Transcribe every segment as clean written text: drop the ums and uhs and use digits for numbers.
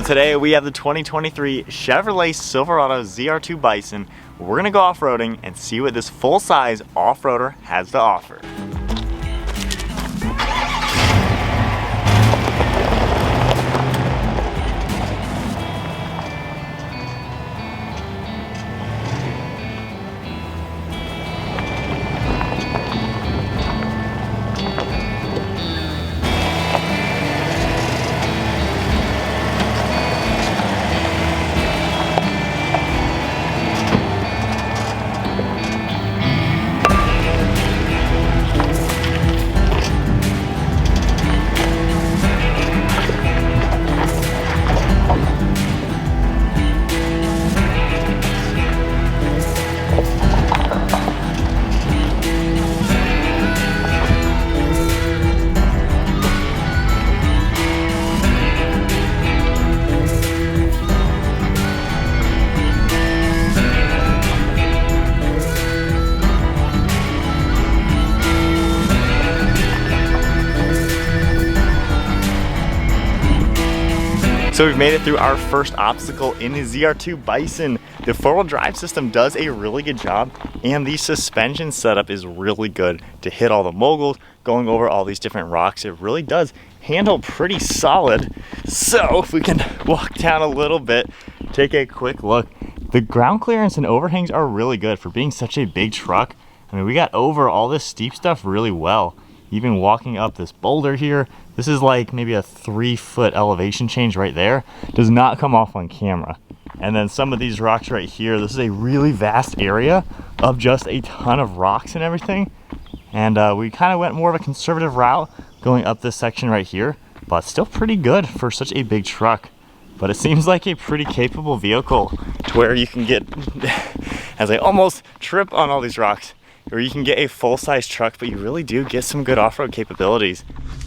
today we have the 2023 Chevrolet Silverado ZR2 Bison. We're gonna go off-roading and see what this full-size off-roader has to offer. So we've made it through our first obstacle in the ZR2 Bison. The four-wheel drive system does a really good job, and the suspension setup is really good to hit all the moguls, going over all these different rocks. It really does handle pretty solid. So if we can walk down a little bit, take a quick look. The ground clearance and overhangs are really good for being such a big truck. I mean, we got over all this steep stuff really well. Even walking up this boulder here, this is like maybe a 3-foot elevation change right there. Does not come off on camera. And then some of these rocks right here, this is a really vast area of just a ton of rocks and everything. And we kind of went more of a conservative route going up this section right here, but still pretty good for such a big truck. But it seems like a pretty capable vehicle to where you can get, as I almost trip on all these rocks, or you can get a full-size truck, but you really do get some good off-road capabilities.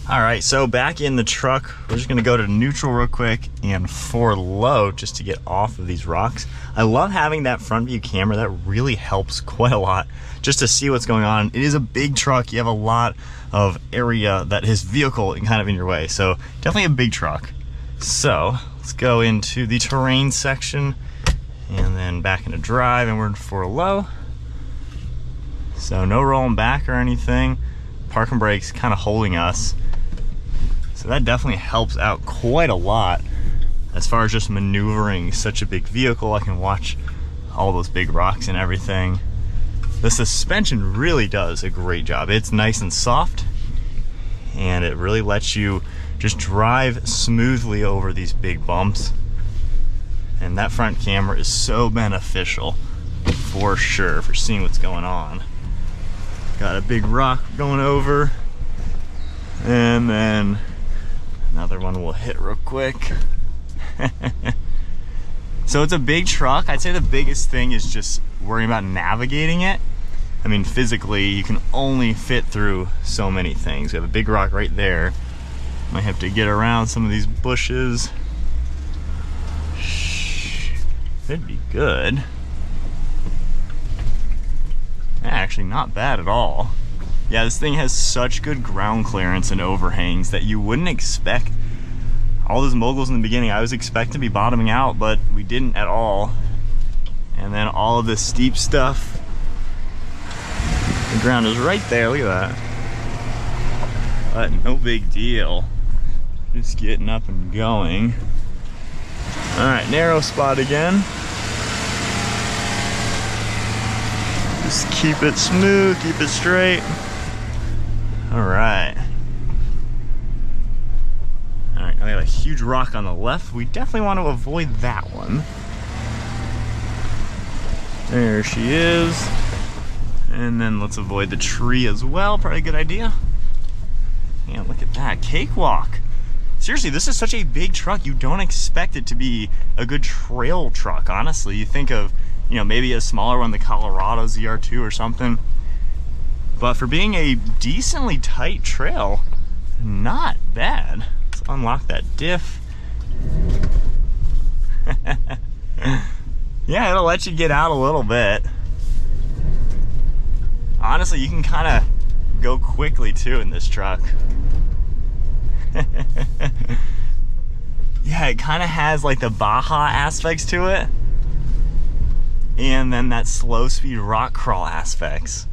All right, so back in the truck, we're just gonna go to neutral real quick and for low just to get off of these rocks. I love having that front view camera. That really helps quite a lot just to see what's going on. It is a big truck. You have a lot of area that his vehicle is kind of in your way. So definitely a big truck. So let's go into the terrain section and then back into drive, and we're in for low. So no rolling back or anything. Parking brakes kind of holding us. So that definitely helps out quite a lot as far as just maneuvering such a big vehicle. I can watch all those big rocks and everything. The suspension really does a great job. It's nice and soft, and it really lets you just drive smoothly over these big bumps. And that front camera is so beneficial for sure for seeing what's going on. Got a big rock going over, and then another one we'll hit real quick. So it's a big truck. I'd say the biggest thing is just worrying about navigating it. I mean, physically, you can only fit through so many things. We have a big rock right there. Might have to get around some of these bushes. Could be good. Actually, not bad at all. Yeah, this thing has such good ground clearance and overhangs that you wouldn't expect. All those moguls in the beginning, I was expecting to be bottoming out, but we didn't at all. And then all of this steep stuff. The ground is right there, look at that. But no big deal. Just getting up and going. All right, narrow spot again. Just keep it smooth, keep it straight. All right. All right, now we have a huge rock on the left. We definitely want to avoid that one. There she is. And then let's avoid the tree as well, probably a good idea. Yeah, look at that, cakewalk. Seriously, this is such a big truck. You don't expect it to be a good trail truck, honestly. You think of, you know, maybe a smaller one, the Colorado ZR2 or something. But for being a decently tight trail, not bad. Let's unlock that diff. Yeah, it'll let you get out a little bit. Honestly, you can kind of go quickly too in this truck. Yeah, it kind of has like the Baja aspects to it. And then that slow speed rock crawl aspects.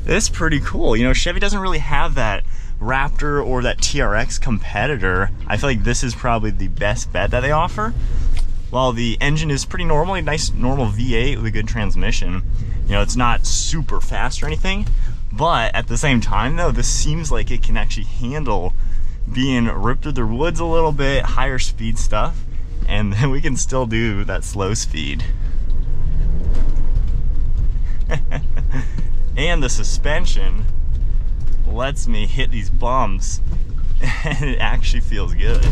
It's pretty cool. You know, Chevy doesn't really have that Raptor or that TRX competitor. I feel like this is probably the best bet that they offer. While the engine is pretty normal, a nice normal V8 with a good transmission. You know, it's not super fast or anything, but at the same time though, this seems like it can actually handle being ripped through the woods a little bit, higher speed stuff, and then we can still do that slow speed. And the suspension lets me hit these bumps and it actually feels good.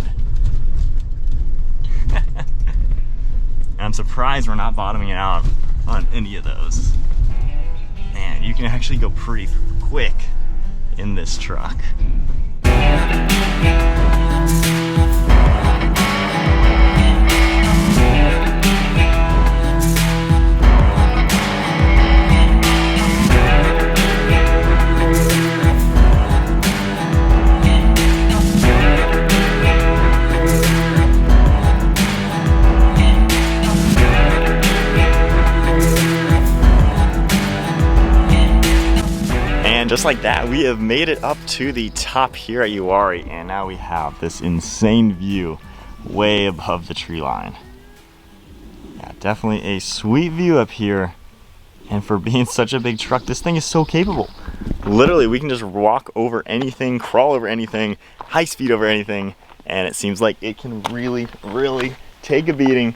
And I'm surprised we're not bottoming out on any of those. Man, you can actually go pretty quick in this truck. And just like that, we have made it up to the top here at Uwharrie, and now we have this insane view way above the tree line. Yeah, definitely a sweet view up here, and for being such a big truck, this thing is so capable. Literally, we can just walk over anything, crawl over anything, high speed over anything, and it seems like it can really, really take a beating,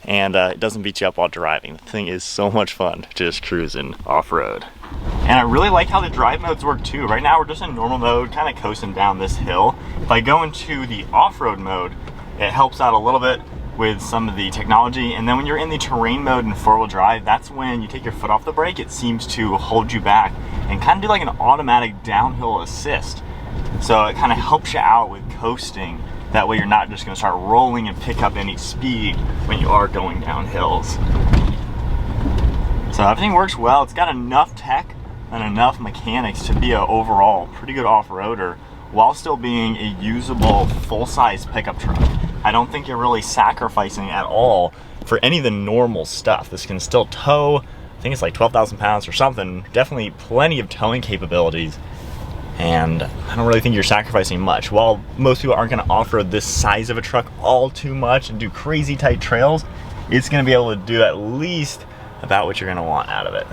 and it doesn't beat you up while driving. The thing is so much fun to just cruising off-road. And I really like how the drive modes work too. Right now we're just in normal mode, kind of coasting down this hill. If I go into the off-road mode, it helps out a little bit with some of the technology. And then when you're in the terrain mode in four-wheel drive, that's when you take your foot off the brake, it seems to hold you back and kind of do like an automatic downhill assist. So it kind of helps you out with coasting. That way you're not just gonna start rolling and pick up any speed when you are going down hills. So everything works well. It's got enough tech and enough mechanics to be an overall pretty good off-roader while still being a usable full-size pickup truck. I don't think you're really sacrificing at all for any of the normal stuff. This can still tow, I think it's like 12,000 pounds or something. Definitely plenty of towing capabilities. And I don't really think you're sacrificing much. While most people aren't gonna off-road this size of a truck all too much and do crazy tight trails, it's gonna be able to do at least about what you're gonna want out of it.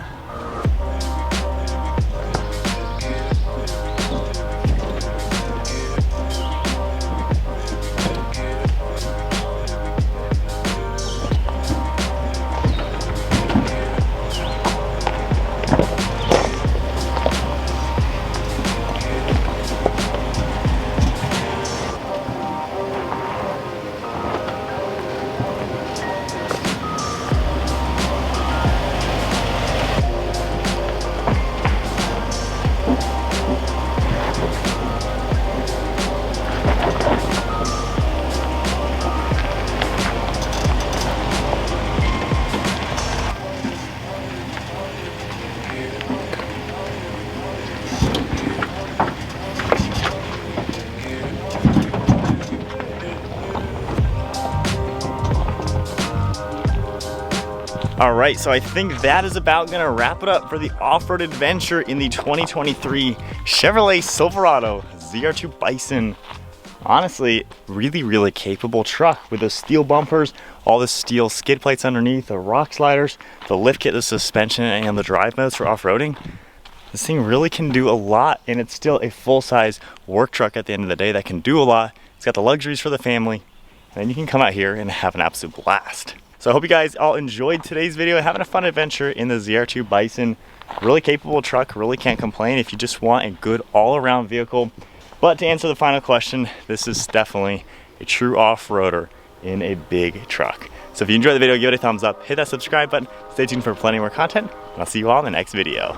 All right, so I think that is about gonna wrap it up for the off-road adventure in the 2023 Chevrolet Silverado ZR2 Bison. Honestly, really, really capable truck with those steel bumpers, all the steel skid plates underneath, the rock sliders, the lift kit, the suspension, and the drive modes for off-roading. This thing really can do a lot, and it's still a full-size work truck at the end of the day that can do a lot. It's got the luxuries for the family, and then you can come out here and have an absolute blast. So I hope you guys all enjoyed today's video, having a fun adventure in the ZR2 Bison. Really capable truck, really can't complain if you just want a good all-around vehicle. But to answer the final question, this is definitely a true off-roader in a big truck. So if you enjoyed the video, give it a thumbs up, hit that subscribe button, stay tuned for plenty more content, and I'll see you all in the next video.